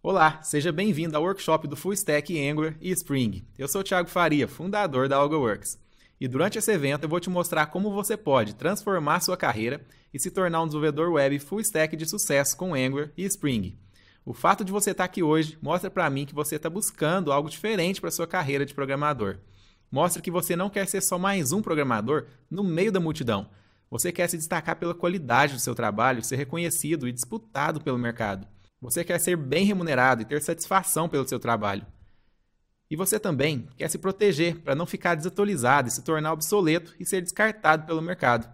Olá, seja bem-vindo ao workshop do Full Stack Angular e Spring. Eu sou o Thiago Faria, fundador da AlgaWorks. E durante esse evento eu vou te mostrar como você pode transformar sua carreira e se tornar um desenvolvedor web full stack de sucesso com Angular e Spring. O fato de você estar aqui hoje mostra para mim que você está buscando algo diferente para sua carreira de programador. Mostra que você não quer ser só mais um programador no meio da multidão. Você quer se destacar pela qualidade do seu trabalho, ser reconhecido e disputado pelo mercado. Você quer ser bem remunerado e ter satisfação pelo seu trabalho. E você também quer se proteger para não ficar desatualizado e se tornar obsoleto e ser descartado pelo mercado.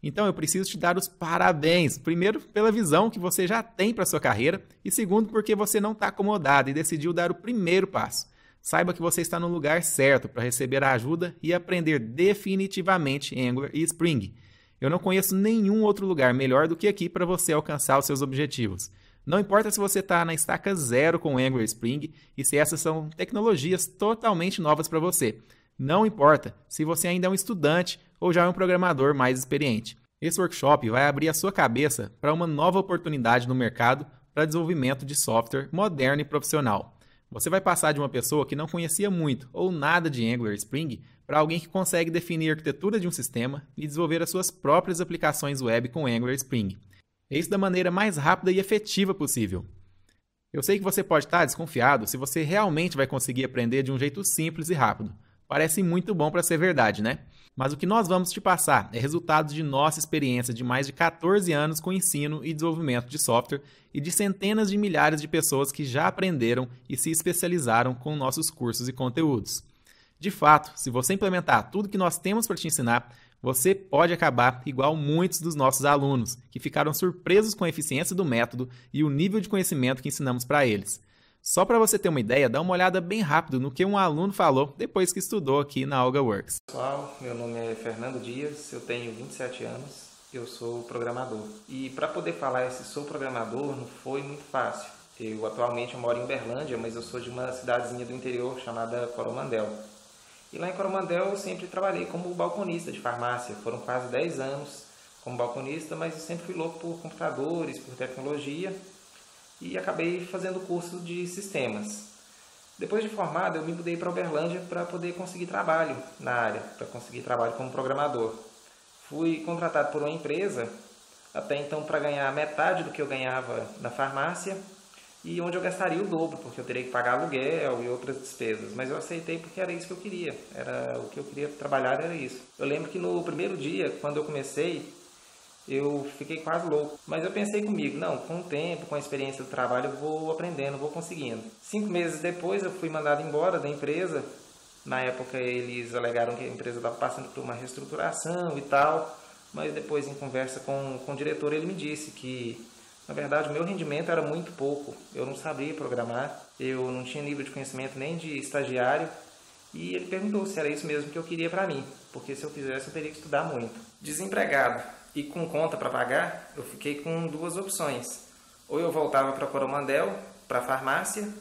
Então eu preciso te dar os parabéns. Primeiro, pela visão que você já tem para a sua carreira e segundo, porque você não está acomodado e decidiu dar o primeiro passo. Saiba que você está no lugar certo para receber a ajuda e aprender definitivamente Angular e Spring. Eu não conheço nenhum outro lugar melhor do que aqui para você alcançar os seus objetivos. Não importa se você está na estaca zero com Angular e Spring e se essas são tecnologias totalmente novas para você. Não importa se você ainda é um estudante ou já é um programador mais experiente. Esse workshop vai abrir a sua cabeça para uma nova oportunidade no mercado para desenvolvimento de software moderno e profissional. Você vai passar de uma pessoa que não conhecia muito ou nada de Angular e Spring para alguém que consegue definir a arquitetura de um sistema e desenvolver as suas próprias aplicações web com Angular e Spring. Isso da maneira mais rápida e efetiva possível. Eu sei que você pode estar desconfiado se você realmente vai conseguir aprender de um jeito simples e rápido. Parece muito bom para ser verdade, né? Mas o que nós vamos te passar é resultado de nossa experiência de mais de 14 anos com ensino e desenvolvimento de software e de centenas de milhares de pessoas que já aprenderam e se especializaram com nossos cursos e conteúdos. De fato, se você implementar tudo que nós temos para te ensinar, você pode acabar igual muitos dos nossos alunos, que ficaram surpresos com a eficiência do método e o nível de conhecimento que ensinamos para eles. Só para você ter uma ideia, dá uma olhada bem rápido no que um aluno falou depois que estudou aqui na AlgaWorks. Pessoal, meu nome é Fernando Dias, eu tenho 27 anos, eu sou programador. E para poder falar esse sou programador não foi muito fácil. Eu atualmente moro em Uberlândia, mas eu sou de uma cidadezinha do interior chamada Coromandel. E lá em Coromandel eu sempre trabalhei como balconista de farmácia. Foram quase 10 anos como balconista, mas eu sempre fui louco por computadores, por tecnologia e acabei fazendo curso de sistemas. Depois de formado, eu me mudei para Uberlândia para poder conseguir trabalho na área, para conseguir trabalho como programador. Fui contratado por uma empresa, até então para ganhar metade do que eu ganhava na farmácia, e onde eu gastaria o dobro, porque eu teria que pagar aluguel e outras despesas. Mas eu aceitei porque era isso que eu queria. O que eu queria trabalhar era isso. Eu lembro que no primeiro dia, quando eu comecei, eu fiquei quase louco. Mas eu pensei comigo, não, com o tempo, com a experiência do trabalho, eu vou aprendendo, vou conseguindo. 5 meses depois, eu fui mandado embora da empresa. Na época, eles alegaram que a empresa estava passando por uma reestruturação e tal. Mas depois, em conversa com o diretor, ele me disse que na verdade, o meu rendimento era muito pouco. Eu não sabia programar, eu não tinha nível de conhecimento nem de estagiário. E ele perguntou se era isso mesmo que eu queria para mim, porque se eu fizesse eu teria que estudar muito. Desempregado e com conta para pagar, eu fiquei com duas opções. Ou eu voltava para Coromandel, para a farmácia,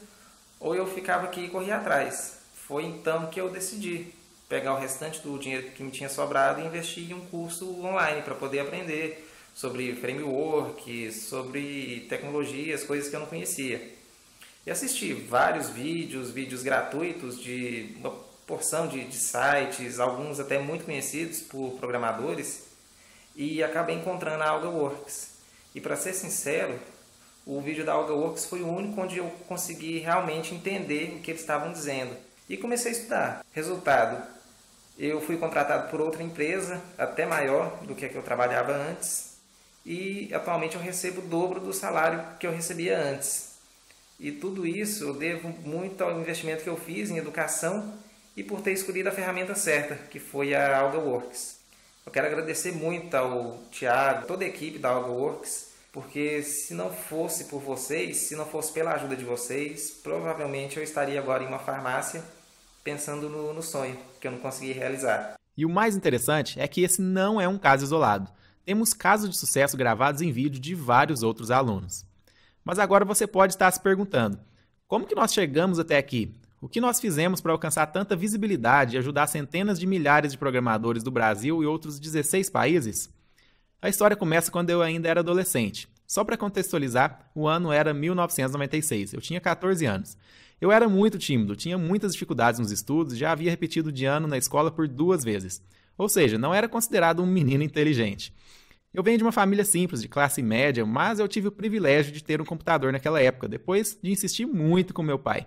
ou eu ficava aqui e corria atrás. Foi então que eu decidi pegar o restante do dinheiro que me tinha sobrado e investir em um curso online para poder aprender sobre framework, sobre tecnologias, coisas que eu não conhecia. E assisti vários vídeos gratuitos de uma porção de sites, alguns até muito conhecidos por programadores, e acabei encontrando a AlgaWorks. E para ser sincero, o vídeo da AlgaWorks foi o único onde eu consegui realmente entender o que eles estavam dizendo. E comecei a estudar. Resultado, eu fui contratado por outra empresa, até maior do que a que eu trabalhava antes, e atualmente eu recebo o dobro do salário que eu recebia antes. E tudo isso eu devo muito ao investimento que eu fiz em educação e por ter escolhido a ferramenta certa, que foi a AlgaWorks. Eu quero agradecer muito ao Thiago, toda a equipe da AlgaWorks, porque se não fosse por vocês, se não fosse pela ajuda de vocês, provavelmente eu estaria agora em uma farmácia pensando no sonho que eu não consegui realizar. E o mais interessante é que esse não é um caso isolado. Temos casos de sucesso gravados em vídeo de vários outros alunos. Mas agora você pode estar se perguntando, como que nós chegamos até aqui? O que nós fizemos para alcançar tanta visibilidade e ajudar centenas de milhares de programadores do Brasil e outros 16 países? A história começa quando eu ainda era adolescente. Só para contextualizar, o ano era 1996, eu tinha 14 anos. Eu era muito tímido, tinha muitas dificuldades nos estudos e já havia repetido de ano na escola por 2 vezes. Ou seja, não era considerado um menino inteligente. Eu venho de uma família simples, de classe média, mas eu tive o privilégio de ter um computador naquela época, depois de insistir muito com meu pai.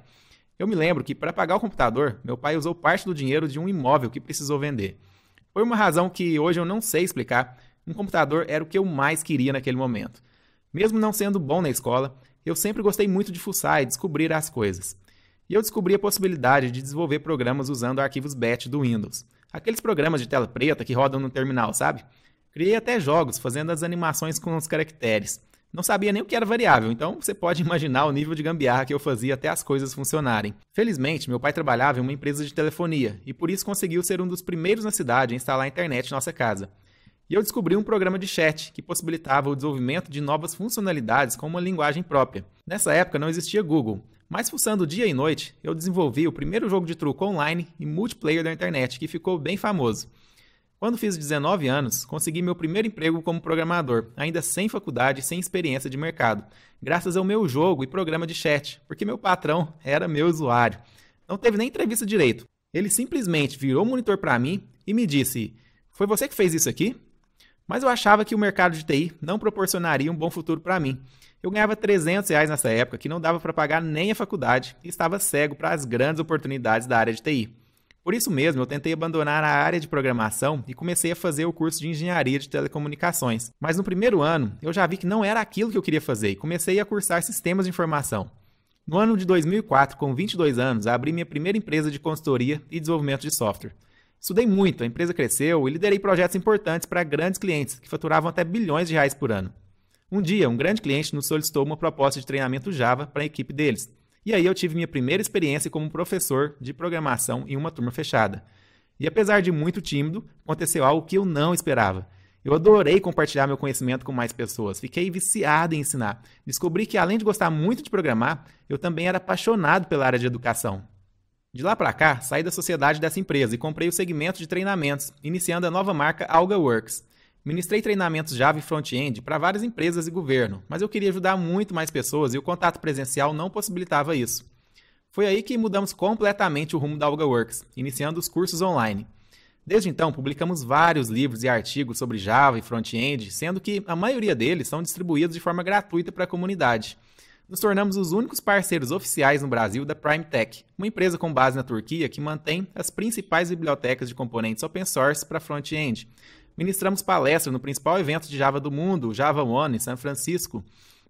Eu me lembro que, para pagar o computador, meu pai usou parte do dinheiro de um imóvel que precisou vender. Por uma razão que hoje eu não sei explicar, um computador era o que eu mais queria naquele momento. Mesmo não sendo bom na escola, eu sempre gostei muito de fuçar e descobrir as coisas. E eu descobri a possibilidade de desenvolver programas usando arquivos BAT do Windows. Aqueles programas de tela preta que rodam no terminal, sabe? Criei até jogos fazendo as animações com os caracteres. Não sabia nem o que era variável, então você pode imaginar o nível de gambiarra que eu fazia até as coisas funcionarem. Felizmente, meu pai trabalhava em uma empresa de telefonia e por isso conseguiu ser um dos primeiros na cidade a instalar a internet em nossa casa. E eu descobri um programa de chat que possibilitava o desenvolvimento de novas funcionalidades com uma linguagem própria. Nessa época não existia Google, mas fuçando dia e noite, eu desenvolvi o primeiro jogo de truco online e multiplayer da internet, que ficou bem famoso. Quando fiz 19 anos, consegui meu primeiro emprego como programador, ainda sem faculdade e sem experiência de mercado, graças ao meu jogo e programa de chat, porque meu patrão era meu usuário. Não teve nem entrevista direito. Ele simplesmente virou o monitor para mim e me disse: "Foi você que fez isso aqui?" Mas eu achava que o mercado de TI não proporcionaria um bom futuro para mim. Eu ganhava R$300 nessa época, que não dava para pagar nem a faculdade, e estava cego para as grandes oportunidades da área de TI. Por isso mesmo, eu tentei abandonar a área de programação e comecei a fazer o curso de engenharia de telecomunicações. Mas no primeiro ano, eu já vi que não era aquilo que eu queria fazer e comecei a cursar sistemas de informação. No ano de 2004, com 22 anos, abri minha primeira empresa de consultoria e desenvolvimento de software. Estudei muito, a empresa cresceu e liderei projetos importantes para grandes clientes, que faturavam até bilhões de reais por ano. Um dia, um grande cliente nos solicitou uma proposta de treinamento Java para a equipe deles. E aí eu tive minha primeira experiência como professor de programação em uma turma fechada. E apesar de muito tímido, aconteceu algo que eu não esperava. Eu adorei compartilhar meu conhecimento com mais pessoas, fiquei viciado em ensinar. Descobri que além de gostar muito de programar, eu também era apaixonado pela área de educação. De lá para cá, saí da sociedade dessa empresa e comprei o segmento de treinamentos, iniciando a nova marca AlgaWorks. Ministrei treinamentos Java e Front-End para várias empresas e governo, mas eu queria ajudar muito mais pessoas e o contato presencial não possibilitava isso. Foi aí que mudamos completamente o rumo da AlgaWorks, iniciando os cursos online. Desde então, publicamos vários livros e artigos sobre Java e Front-End, sendo que a maioria deles são distribuídos de forma gratuita para a comunidade. Nos tornamos os únicos parceiros oficiais no Brasil da PrimeTech, uma empresa com base na Turquia que mantém as principais bibliotecas de componentes open source para front-end. Ministramos palestra no principal evento de Java do mundo, o JavaOne, em São Francisco.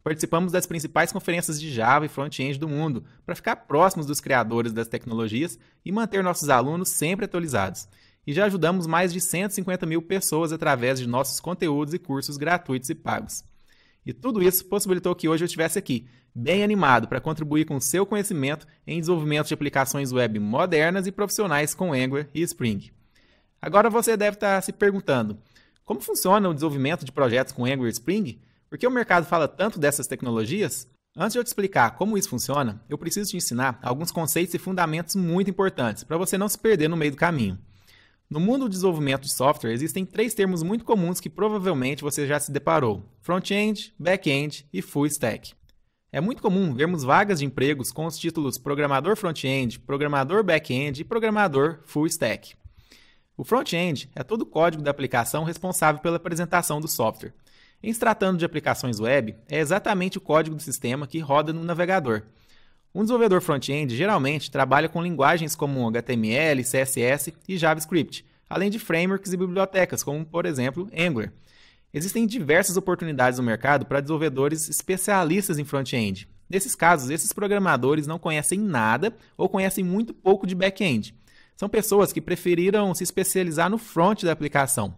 Participamos das principais conferências de Java e front-end do mundo, para ficar próximos dos criadores das tecnologias e manter nossos alunos sempre atualizados. E já ajudamos mais de 150 mil pessoas através de nossos conteúdos e cursos gratuitos e pagos. E tudo isso possibilitou que hoje eu estivesse aqui, bem animado para contribuir com o seu conhecimento em desenvolvimento de aplicações web modernas e profissionais com Angular e Spring. Agora você deve estar se perguntando, como funciona o desenvolvimento de projetos com Angular e Spring? Por que o mercado fala tanto dessas tecnologias? Antes de eu te explicar como isso funciona, eu preciso te ensinar alguns conceitos e fundamentos muito importantes para você não se perder no meio do caminho. No mundo do desenvolvimento de software, existem 3 termos muito comuns que provavelmente você já se deparou: front-end, back-end e full stack. É muito comum vermos vagas de empregos com os títulos programador front-end, programador back-end e programador full stack. O front-end é todo o código da aplicação responsável pela apresentação do software. Em se tratando de aplicações web, é exatamente o código do sistema que roda no navegador. Um desenvolvedor front-end geralmente trabalha com linguagens como HTML, CSS e JavaScript, além de frameworks e bibliotecas, como, por exemplo, Angular. Existem diversas oportunidades no mercado para desenvolvedores especialistas em front-end. Nesses casos, esses programadores não conhecem nada ou conhecem muito pouco de back-end. São pessoas que preferiram se especializar no front da aplicação.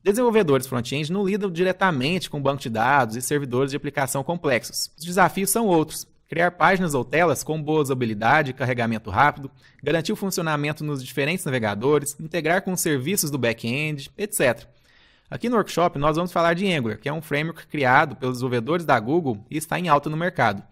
Desenvolvedores front-end não lidam diretamente com banco de dados e servidores de aplicação complexos. Os desafios são outros: criar páginas ou telas com boa usabilidade e carregamento rápido, garantir o funcionamento nos diferentes navegadores, integrar com os serviços do back-end, etc. Aqui no workshop nós vamos falar de Angular, que é um framework criado pelos desenvolvedores da Google e está em alta no mercado.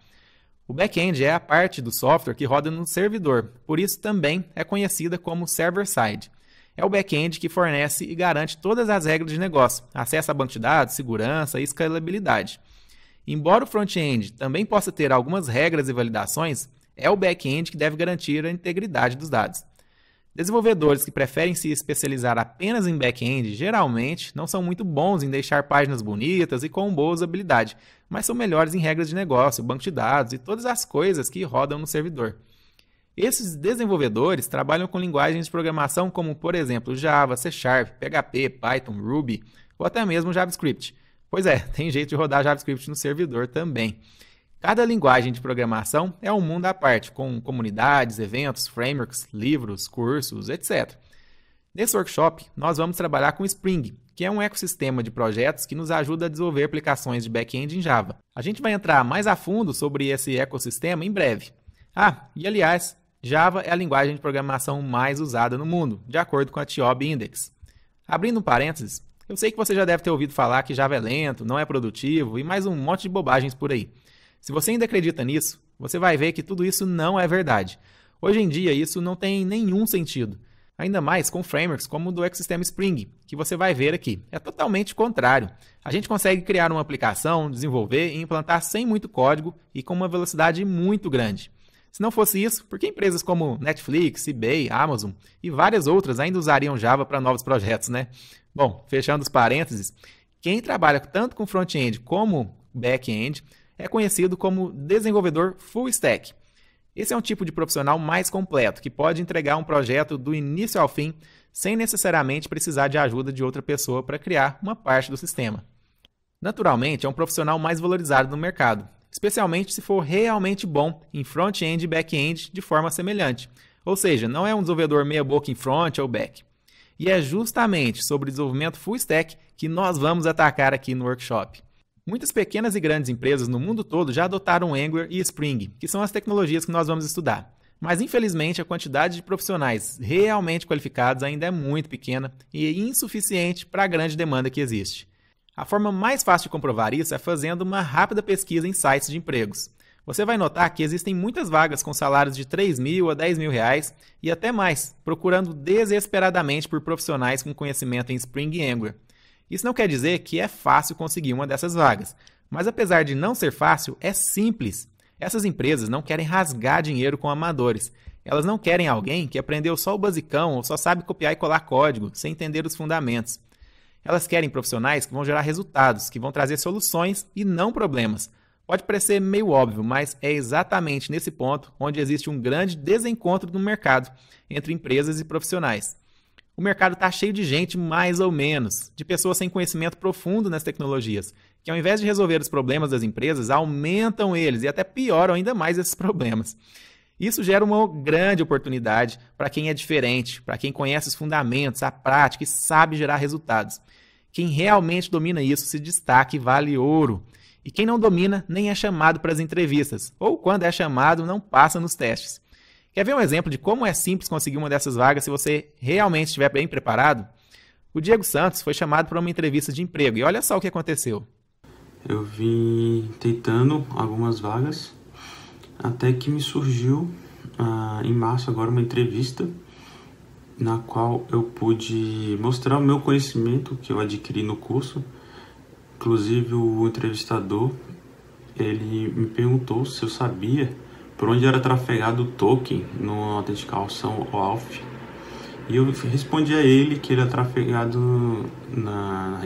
O back-end é a parte do software que roda no servidor, por isso também é conhecida como server-side. É o back-end que fornece e garante todas as regras de negócio, acesso a banco de dados, segurança e escalabilidade. Embora o front-end também possa ter algumas regras e validações, é o back-end que deve garantir a integridade dos dados. Desenvolvedores que preferem se especializar apenas em back-end geralmente não são muito bons em deixar páginas bonitas e com boa usabilidade, mas são melhores em regras de negócio, banco de dados e todas as coisas que rodam no servidor. Esses desenvolvedores trabalham com linguagens de programação como, por exemplo, Java, C#, PHP, Python, Ruby ou até mesmo JavaScript. Pois é, tem jeito de rodar JavaScript no servidor também. Cada linguagem de programação é um mundo à parte, com comunidades, eventos, frameworks, livros, cursos, etc. Nesse workshop, nós vamos trabalhar com Spring, que é um ecossistema de projetos que nos ajuda a desenvolver aplicações de back-end em Java. A gente vai entrar mais a fundo sobre esse ecossistema em breve. E aliás, Java é a linguagem de programação mais usada no mundo, de acordo com a TIOB Index. Abrindo um parênteses, eu sei que você já deve ter ouvido falar que Java é lento, não é produtivo e mais um monte de bobagens por aí. Se você ainda acredita nisso, você vai ver que tudo isso não é verdade. Hoje em dia, isso não tem nenhum sentido. Ainda mais com frameworks como o do ecossistema Spring, que você vai ver aqui. É totalmente contrário. A gente consegue criar uma aplicação, desenvolver e implantar sem muito código e com uma velocidade muito grande. Se não fosse isso, por que empresas como Netflix, eBay, Amazon e várias outras ainda usariam Java para novos projetos, né? Bom, fechando os parênteses, quem trabalha tanto com front-end como back-end é conhecido como desenvolvedor full stack. Esse é um tipo de profissional mais completo, que pode entregar um projeto do início ao fim, sem necessariamente precisar de ajuda de outra pessoa para criar uma parte do sistema. Naturalmente, é um profissional mais valorizado no mercado, especialmente se for realmente bom em front-end e back-end de forma semelhante. Ou seja, não é um desenvolvedor meia-boca em front ou back. E é justamente sobre desenvolvimento full stack que nós vamos atacar aqui no workshop. Muitas pequenas e grandes empresas no mundo todo já adotaram Angular e Spring, que são as tecnologias que nós vamos estudar. Mas, infelizmente, a quantidade de profissionais realmente qualificados ainda é muito pequena e insuficiente para a grande demanda que existe. A forma mais fácil de comprovar isso é fazendo uma rápida pesquisa em sites de empregos. Você vai notar que existem muitas vagas com salários de 3 mil a 10 mil reais e até mais, procurando desesperadamente por profissionais com conhecimento em Spring e Angular. Isso não quer dizer que é fácil conseguir uma dessas vagas, mas apesar de não ser fácil, é simples. Essas empresas não querem rasgar dinheiro com amadores. Elas não querem alguém que aprendeu só o basicão ou só sabe copiar e colar código, sem entender os fundamentos. Elas querem profissionais que vão gerar resultados, que vão trazer soluções e não problemas. Pode parecer meio óbvio, mas é exatamente nesse ponto onde existe um grande desencontro no mercado entre empresas e profissionais. O mercado está cheio de gente mais ou menos, de pessoas sem conhecimento profundo nas tecnologias, que ao invés de resolver os problemas das empresas, aumentam eles e até pioram ainda mais esses problemas. Isso gera uma grande oportunidade para quem é diferente, para quem conhece os fundamentos, a prática e sabe gerar resultados. Quem realmente domina isso se destaca e vale ouro. E quem não domina nem é chamado para as entrevistas, ou quando é chamado não passa nos testes. Quer ver um exemplo de como é simples conseguir uma dessas vagas se você realmente estiver bem preparado? O Diego Santos foi chamado para uma entrevista de emprego e olha só o que aconteceu. Eu vim tentando algumas vagas, até que me surgiu em março agora uma entrevista na qual eu pude mostrar o meu conhecimento que eu adquiri no curso. Inclusive o entrevistador, ele me perguntou se eu sabia por onde era trafegado o token no autenticação OAuth. E eu respondi a ele que ele é trafegado na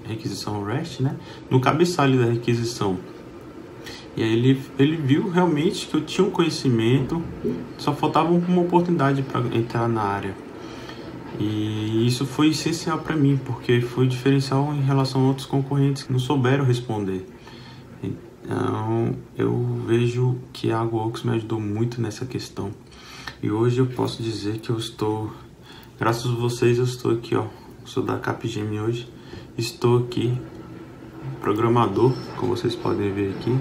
requisição REST, né? No cabeçalho da requisição. E aí ele viu realmente que eu tinha um conhecimento, só faltava uma oportunidade para entrar na área. E isso foi essencial para mim, porque foi diferencial em relação a outros concorrentes que não souberam responder. Então, eu vejo que a AgroWorks me ajudou muito nessa questão. E hoje eu posso dizer que eu estou, graças a vocês, eu estou aqui, ó. Sou da Capgemini hoje. Estou aqui, programador, como vocês podem ver aqui.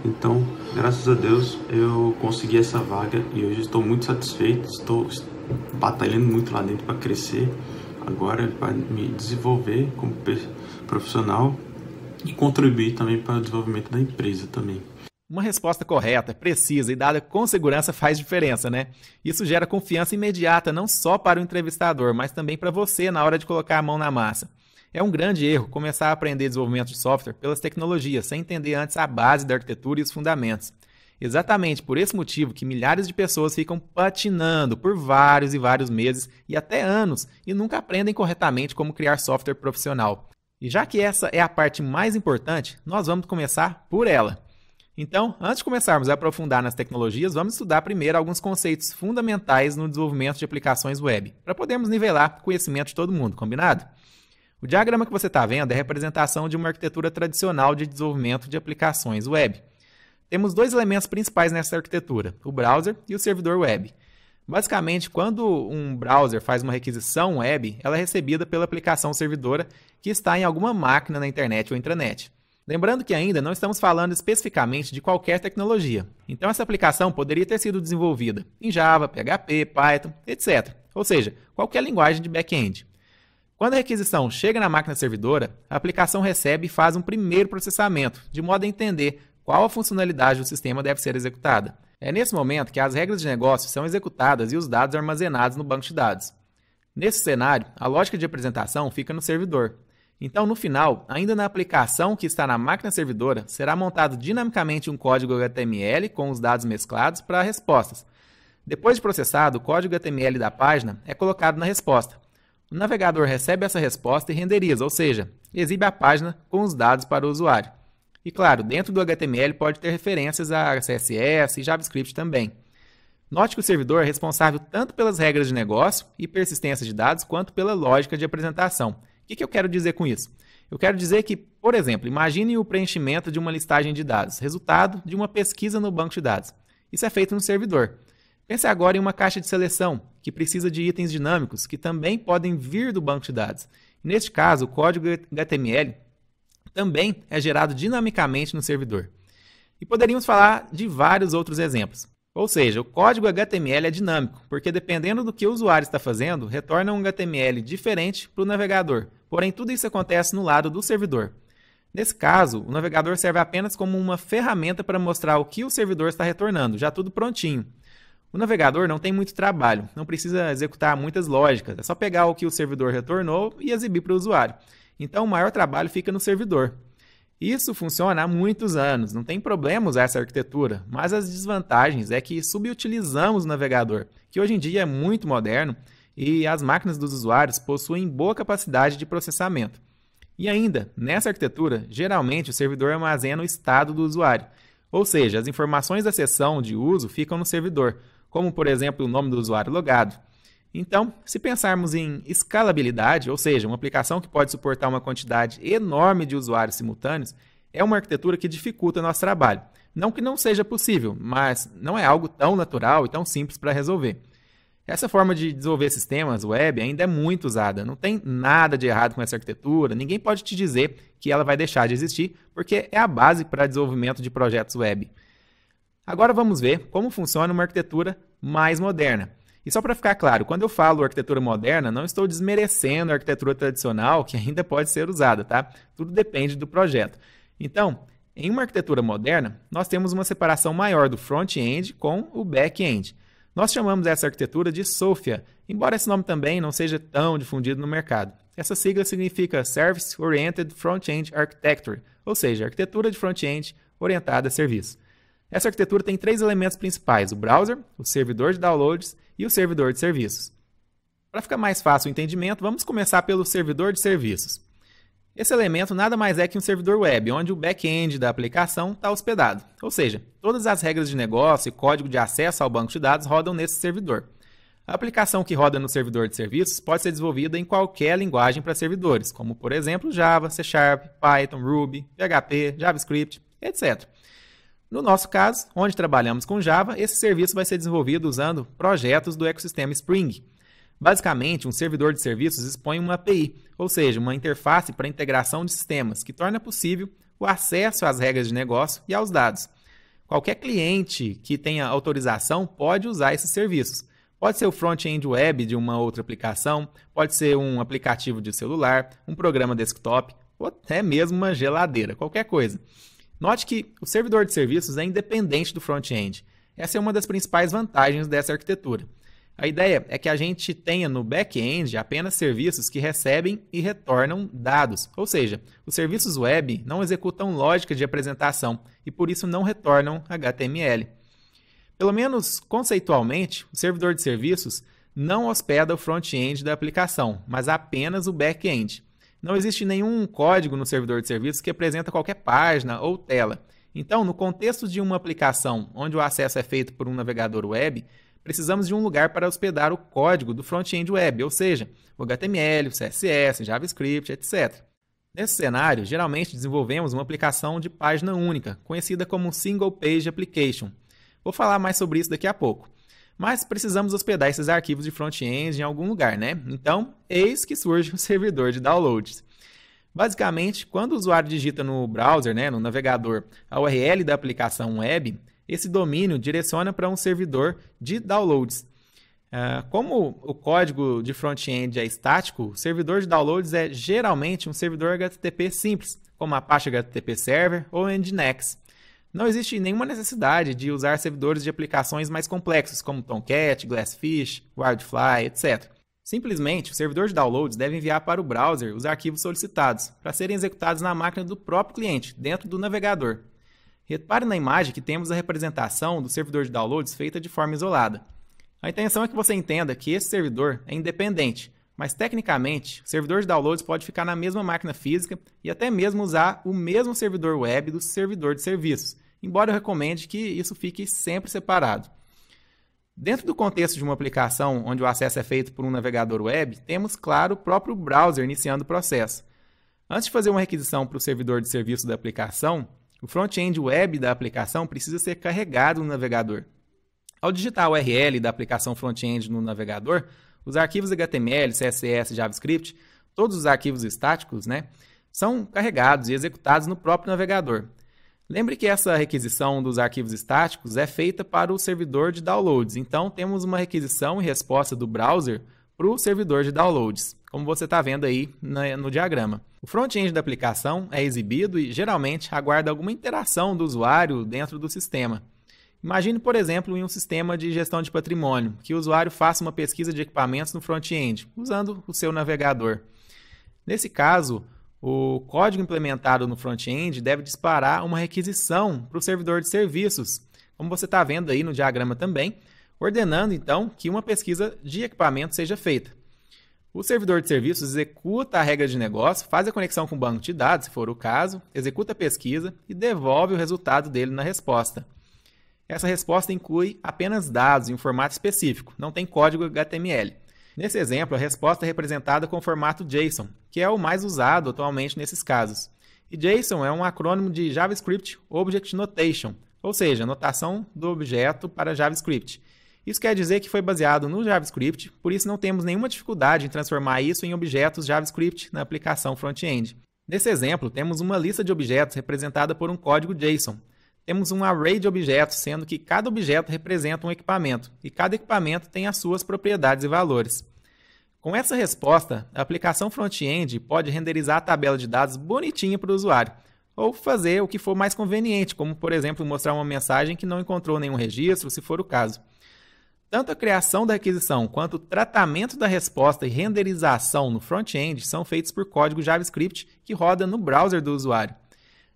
Então, graças a Deus, eu consegui essa vaga e hoje estou muito satisfeito. Estou batalhando muito lá dentro para crescer. Agora, para me desenvolver como profissional e contribuir também para o desenvolvimento da empresa também. Uma resposta correta, precisa e dada com segurança faz diferença, né? Isso gera confiança imediata não só para o entrevistador, mas também para você na hora de colocar a mão na massa. É um grande erro começar a aprender desenvolvimento de software pelas tecnologias, sem entender antes a base da arquitetura e os fundamentos. Exatamente por esse motivo que milhares de pessoas ficam patinando por vários e vários meses e até anos e nunca aprendem corretamente como criar software profissional. E já que essa é a parte mais importante, nós vamos começar por ela. Então, antes de começarmos a aprofundar nas tecnologias, vamos estudar primeiro alguns conceitos fundamentais no desenvolvimento de aplicações web, para podermos nivelar o conhecimento de todo mundo, combinado? O diagrama que você está vendo é a representação de uma arquitetura tradicional de desenvolvimento de aplicações web. Temos dois elementos principais nessa arquitetura, o browser e o servidor web. Basicamente, quando um browser faz uma requisição web, ela é recebida pela aplicação servidora que está em alguma máquina na internet ou intranet. Lembrando que ainda não estamos falando especificamente de qualquer tecnologia. Então essa aplicação poderia ter sido desenvolvida em Java, PHP, Python, etc. Ou seja, qualquer linguagem de back-end. Quando a requisição chega na máquina servidora, a aplicação recebe e faz um primeiro processamento, de modo a entender qual a funcionalidade do sistema deve ser executada. É nesse momento que as regras de negócio são executadas e os dados armazenados no banco de dados. Nesse cenário, a lógica de apresentação fica no servidor. Então, no final, ainda na aplicação que está na máquina servidora, será montado dinamicamente um código HTML com os dados mesclados para respostas. Depois de processado, o código HTML da página é colocado na resposta. O navegador recebe essa resposta e renderiza, ou seja, exibe a página com os dados para o usuário. E claro, dentro do HTML pode ter referências a CSS e JavaScript também. Note que o servidor é responsável tanto pelas regras de negócio e persistência de dados, quanto pela lógica de apresentação. O que eu quero dizer com isso? Eu quero dizer que, por exemplo, imagine o preenchimento de uma listagem de dados, resultado de uma pesquisa no banco de dados. Isso é feito no servidor. Pense agora em uma caixa de seleção, que precisa de itens dinâmicos, que também podem vir do banco de dados. Neste caso, o código HTML também é gerado dinamicamente no servidor. E poderíamos falar de vários outros exemplos. Ou seja, o código HTML é dinâmico, porque dependendo do que o usuário está fazendo, retorna um HTML diferente para o navegador. Porém, tudo isso acontece no lado do servidor. Nesse caso, o navegador serve apenas como uma ferramenta para mostrar o que o servidor está retornando, já tudo prontinho. O navegador não tem muito trabalho, não precisa executar muitas lógicas, é só pegar o que o servidor retornou e exibir para o usuário. Então, o maior trabalho fica no servidor. Isso funciona há muitos anos, não tem problema usar essa arquitetura, mas as desvantagens é que subutilizamos o navegador, que hoje em dia é muito moderno e as máquinas dos usuários possuem boa capacidade de processamento. E ainda, nessa arquitetura, geralmente o servidor armazena o estado do usuário, ou seja, as informações da sessão de uso ficam no servidor, como por exemplo o nome do usuário logado. Então, se pensarmos em escalabilidade, ou seja, uma aplicação que pode suportar uma quantidade enorme de usuários simultâneos, é uma arquitetura que dificulta nosso trabalho. Não que não seja possível, mas não é algo tão natural e tão simples para resolver. Essa forma de desenvolver sistemas web ainda é muito usada, não tem nada de errado com essa arquitetura, ninguém pode te dizer que ela vai deixar de existir, porque é a base para desenvolvimento de projetos web. Agora vamos ver como funciona uma arquitetura mais moderna. E só para ficar claro, quando eu falo arquitetura moderna, não estou desmerecendo a arquitetura tradicional, que ainda pode ser usada, tá? Tudo depende do projeto. Então, em uma arquitetura moderna, nós temos uma separação maior do front-end com o back-end. Nós chamamos essa arquitetura de SOFIA, embora esse nome também não seja tão difundido no mercado. Essa sigla significa Service Oriented Front-End Architecture, ou seja, arquitetura de front-end orientada a serviço. Essa arquitetura tem três elementos principais, o browser, o servidor de downloads e o servidor de serviços. Para ficar mais fácil o entendimento, vamos começar pelo servidor de serviços. Esse elemento nada mais é que um servidor web, onde o back-end da aplicação está hospedado. Ou seja, todas as regras de negócio e código de acesso ao banco de dados rodam nesse servidor. A aplicação que roda no servidor de serviços pode ser desenvolvida em qualquer linguagem para servidores, como por exemplo Java, C#, Python, Ruby, PHP, JavaScript, etc. No nosso caso, onde trabalhamos com Java, esse serviço vai ser desenvolvido usando projetos do ecossistema Spring. Basicamente, um servidor de serviços expõe uma API, ou seja, uma interface para integração de sistemas, que torna possível o acesso às regras de negócio e aos dados. Qualquer cliente que tenha autorização pode usar esses serviços. Pode ser o front-end web de uma outra aplicação, pode ser um aplicativo de celular, um programa desktop, ou até mesmo uma geladeira, qualquer coisa. Note que o servidor de serviços é independente do front-end. Essa é uma das principais vantagens dessa arquitetura. A ideia é que a gente tenha no back-end apenas serviços que recebem e retornam dados, ou seja, os serviços web não executam lógica de apresentação e por isso não retornam HTML. Pelo menos conceitualmente, o servidor de serviços não hospeda o front-end da aplicação, mas apenas o back-end. Não existe nenhum código no servidor de serviços que apresenta qualquer página ou tela. Então, no contexto de uma aplicação onde o acesso é feito por um navegador web, precisamos de um lugar para hospedar o código do front-end web, ou seja, o HTML, o CSS, JavaScript, etc. Nesse cenário, geralmente desenvolvemos uma aplicação de página única, conhecida como Single Page Application. Vou falar mais sobre isso daqui a pouco. Mas precisamos hospedar esses arquivos de front-end em algum lugar, né? Então, eis que surge o servidor de downloads. Basicamente, quando o usuário digita no browser, no navegador, a URL da aplicação web, esse domínio direciona para um servidor de downloads. Como o código de front-end é estático, o servidor de downloads é geralmente um servidor HTTP simples, como Apache HTTP Server ou Nginx. Não existe nenhuma necessidade de usar servidores de aplicações mais complexos, como Tomcat, Glassfish, Wildfly, etc. Simplesmente, o servidor de downloads deve enviar para o browser os arquivos solicitados, para serem executados na máquina do próprio cliente, dentro do navegador. Repare na imagem que temos a representação do servidor de downloads feita de forma isolada. A intenção é que você entenda que esse servidor é independente, mas tecnicamente, o servidor de downloads pode ficar na mesma máquina física e até mesmo usar o mesmo servidor web do servidor de serviços, embora eu recomende que isso fique sempre separado. Dentro do contexto de uma aplicação onde o acesso é feito por um navegador web, temos, claro, o próprio browser iniciando o processo. Antes de fazer uma requisição para o servidor de serviço da aplicação, o front-end web da aplicação precisa ser carregado no navegador. Ao digitar a URL da aplicação front-end no navegador, os arquivos HTML, CSS, JavaScript, todos os arquivos estáticos, são carregados e executados no próprio navegador. Lembre que essa requisição dos arquivos estáticos é feita para o servidor de downloads, então temos uma requisição e resposta do browser para o servidor de downloads, como você está vendo aí no diagrama. O front-end da aplicação é exibido e geralmente aguarda alguma interação do usuário dentro do sistema. Imagine, por exemplo, em um sistema de gestão de patrimônio, que o usuário faça uma pesquisa de equipamentos no front-end, usando o seu navegador. Nesse caso, o código implementado no front-end deve disparar uma requisição para o servidor de serviços, como você está vendo aí no diagrama também, ordenando então que uma pesquisa de equipamento seja feita. O servidor de serviços executa a regra de negócio, faz a conexão com o banco de dados, se for o caso, executa a pesquisa e devolve o resultado dele na resposta. Essa resposta inclui apenas dados em um formato específico, não tem código HTML. Nesse exemplo, a resposta é representada com o formato JSON, que é o mais usado atualmente nesses casos. E JSON é um acrônimo de JavaScript Object Notation, ou seja, notação do objeto para JavaScript. Isso quer dizer que foi baseado no JavaScript, por isso não temos nenhuma dificuldade em transformar isso em objetos JavaScript na aplicação front-end. Nesse exemplo, temos uma lista de objetos representada por um código JSON. Temos um array de objetos, sendo que cada objeto representa um equipamento, e cada equipamento tem as suas propriedades e valores. Com essa resposta, a aplicação front-end pode renderizar a tabela de dados bonitinha para o usuário, ou fazer o que for mais conveniente, como, por exemplo, mostrar uma mensagem que não encontrou nenhum registro, se for o caso. Tanto a criação da requisição quanto o tratamento da resposta e renderização no front-end são feitos por código JavaScript que roda no browser do usuário.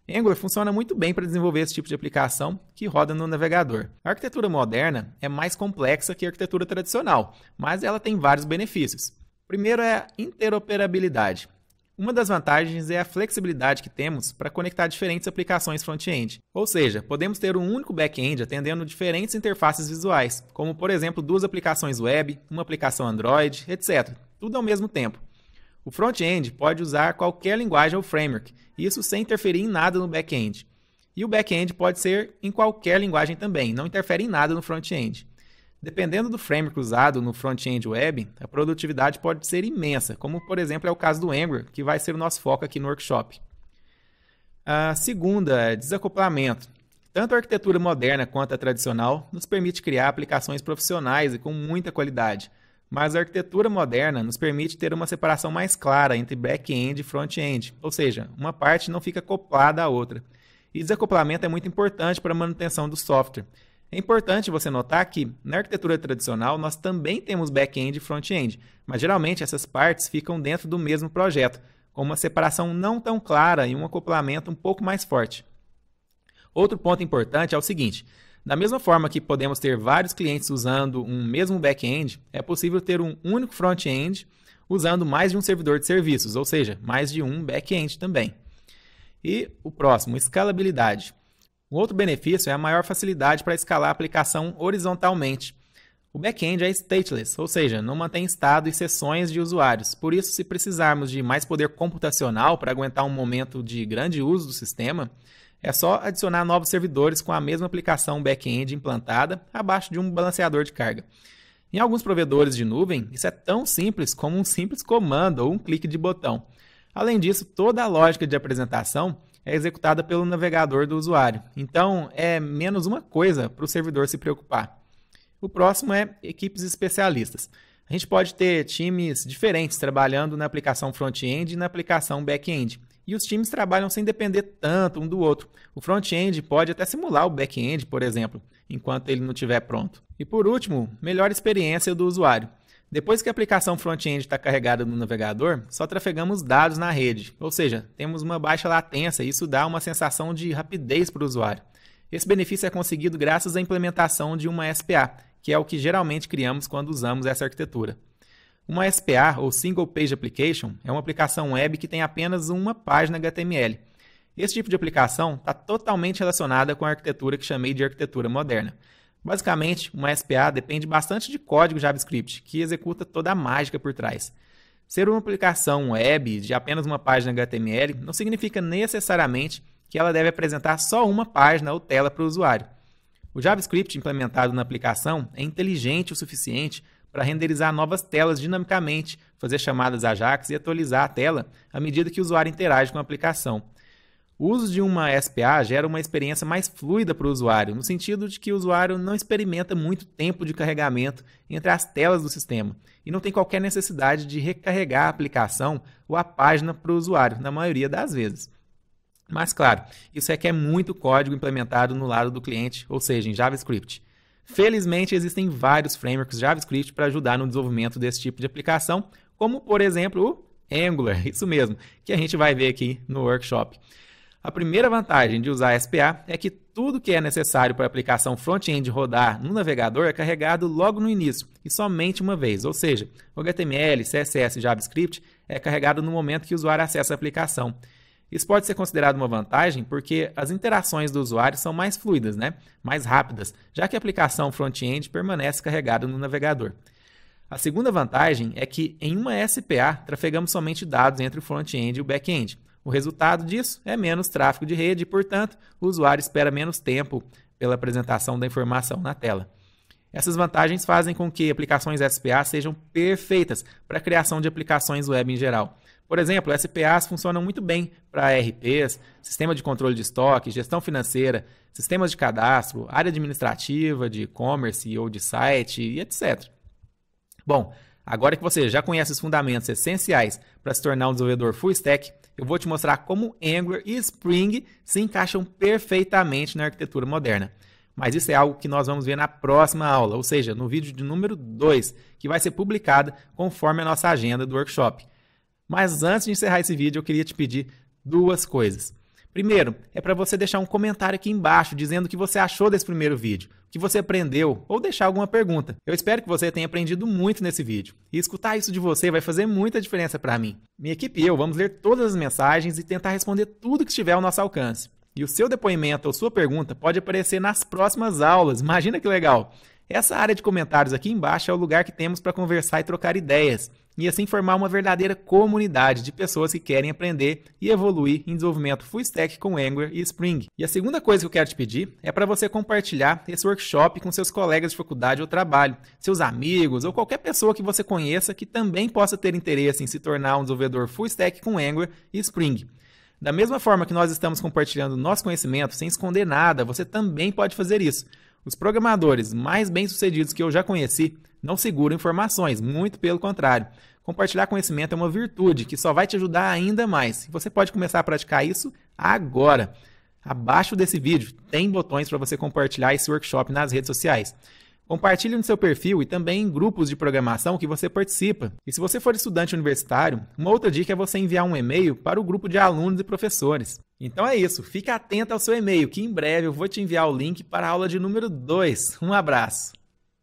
Angular funciona muito bem para desenvolver esse tipo de aplicação que roda no navegador. A arquitetura moderna é mais complexa que a arquitetura tradicional, mas ela tem vários benefícios. Primeiro é a interoperabilidade. Uma das vantagens é a flexibilidade que temos para conectar diferentes aplicações front-end. Ou seja, podemos ter um único back-end atendendo diferentes interfaces visuais, como por exemplo 2 aplicações web, uma aplicação Android, etc. Tudo ao mesmo tempo. O front-end pode usar qualquer linguagem ou framework, isso sem interferir em nada no back-end. E o back-end pode ser em qualquer linguagem também, não interfere em nada no front-end. Dependendo do framework usado no front-end web, a produtividade pode ser imensa, como por exemplo é o caso do Angular, que vai ser o nosso foco aqui no workshop. A segunda é desacoplamento. Tanto a arquitetura moderna quanto a tradicional nos permite criar aplicações profissionais e com muita qualidade. Mas a arquitetura moderna nos permite ter uma separação mais clara entre back-end e front-end, ou seja, uma parte não fica acoplada à outra. E desacoplamento é muito importante para a manutenção do software. É importante você notar que, na arquitetura tradicional, nós também temos back-end e front-end, mas geralmente essas partes ficam dentro do mesmo projeto, com uma separação não tão clara e um acoplamento um pouco mais forte. Outro ponto importante é o seguinte: da mesma forma que podemos ter vários clientes usando um mesmo back-end, é possível ter um único front-end usando mais de um servidor de serviços, ou seja, mais de um back-end também. E o próximo, escalabilidade. Um outro benefício é a maior facilidade para escalar a aplicação horizontalmente. O back-end é stateless, ou seja, não mantém estado e sessões de usuários. Por isso, se precisarmos de mais poder computacional para aguentar um momento de grande uso do sistema, é só adicionar novos servidores com a mesma aplicação back-end implantada abaixo de um balanceador de carga. Em alguns provedores de nuvem, isso é tão simples como um simples comando ou um clique de botão. Além disso, toda a lógica de apresentação é executada pelo navegador do usuário. Então, é menos uma coisa para o servidor se preocupar. O próximo é equipes especialistas. A gente pode ter times diferentes trabalhando na aplicação front-end e na aplicação back-end. E os times trabalham sem depender tanto um do outro. O front-end pode até simular o back-end, por exemplo, enquanto ele não estiver pronto. E por último, melhor experiência do usuário. Depois que a aplicação front-end está carregada no navegador, só trafegamos dados na rede, ou seja, temos uma baixa latência e isso dá uma sensação de rapidez para o usuário. Esse benefício é conseguido graças à implementação de uma SPA, que é o que geralmente criamos quando usamos essa arquitetura. Uma SPA, ou Single Page Application, é uma aplicação web que tem apenas uma página HTML. Esse tipo de aplicação está totalmente relacionada com a arquitetura que chamei de arquitetura moderna. Basicamente, uma SPA depende bastante de código JavaScript, que executa toda a mágica por trás. Ser uma aplicação web de apenas uma página HTML não significa necessariamente que ela deve apresentar só uma página ou tela para o usuário. O JavaScript implementado na aplicação é inteligente o suficiente para renderizar novas telas dinamicamente, fazer chamadas AJAX e atualizar a tela à medida que o usuário interage com a aplicação. O uso de uma SPA gera uma experiência mais fluida para o usuário, no sentido de que o usuário não experimenta muito tempo de carregamento entre as telas do sistema e não tem qualquer necessidade de recarregar a aplicação ou a página para o usuário, na maioria das vezes. Mas claro, isso requer muito código implementado no lado do cliente, ou seja, em JavaScript. Felizmente, existem vários frameworks JavaScript para ajudar no desenvolvimento desse tipo de aplicação, como, por exemplo, o Angular, isso mesmo, que a gente vai ver aqui no workshop. A primeira vantagem de usar SPA é que tudo que é necessário para a aplicação front-end rodar no navegador é carregado logo no início e somente uma vez, ou seja, o HTML, CSS e JavaScript é carregado no momento que o usuário acessa a aplicação. Isso pode ser considerado uma vantagem porque as interações do usuário são mais fluidas, mais rápidas, já que a aplicação front-end permanece carregada no navegador. A segunda vantagem é que em uma SPA trafegamos somente dados entre o front-end e o back-end. O resultado disso é menos tráfego de rede e, portanto, o usuário espera menos tempo pela apresentação da informação na tela. Essas vantagens fazem com que aplicações SPA sejam perfeitas para a criação de aplicações web em geral. Por exemplo, SPAs funcionam muito bem para ERPs, sistema de controle de estoque, gestão financeira, sistemas de cadastro, área administrativa, de e-commerce ou de site e etc. Bom, agora que você já conhece os fundamentos essenciais para se tornar um desenvolvedor full stack, eu vou te mostrar como Angular e Spring se encaixam perfeitamente na arquitetura moderna. Mas isso é algo que nós vamos ver na próxima aula, ou seja, no vídeo de número 2, que vai ser publicado conforme a nossa agenda do workshop. Mas antes de encerrar esse vídeo, eu queria te pedir duas coisas. Primeiro, é para você deixar um comentário aqui embaixo dizendo o que você achou desse primeiro vídeo, o que você aprendeu ou deixar alguma pergunta. Eu espero que você tenha aprendido muito nesse vídeo. E escutar isso de você vai fazer muita diferença para mim. Minha equipe e eu vamos ler todas as mensagens e tentar responder tudo que estiver ao nosso alcance. E o seu depoimento ou sua pergunta pode aparecer nas próximas aulas. Imagina que legal! Essa área de comentários aqui embaixo é o lugar que temos para conversar e trocar ideias, e assim formar uma verdadeira comunidade de pessoas que querem aprender e evoluir em desenvolvimento full stack com Angular e Spring. E a segunda coisa que eu quero te pedir é para você compartilhar esse workshop com seus colegas de faculdade ou trabalho, seus amigos ou qualquer pessoa que você conheça que também possa ter interesse em se tornar um desenvolvedor full stack com Angular e Spring. Da mesma forma que nós estamos compartilhando nosso conhecimento sem esconder nada, você também pode fazer isso. Os programadores mais bem-sucedidos que eu já conheci não seguram informações, muito pelo contrário. Compartilhar conhecimento é uma virtude que só vai te ajudar ainda mais. E você pode começar a praticar isso agora. Abaixo desse vídeo tem botões para você compartilhar esse workshop nas redes sociais. Compartilhe no seu perfil e também em grupos de programação que você participa. E se você for estudante universitário, uma outra dica é você enviar um e-mail para o grupo de alunos e professores. Então é isso, fique atento ao seu e-mail, que em breve eu vou te enviar o link para a aula de número 2. Um abraço!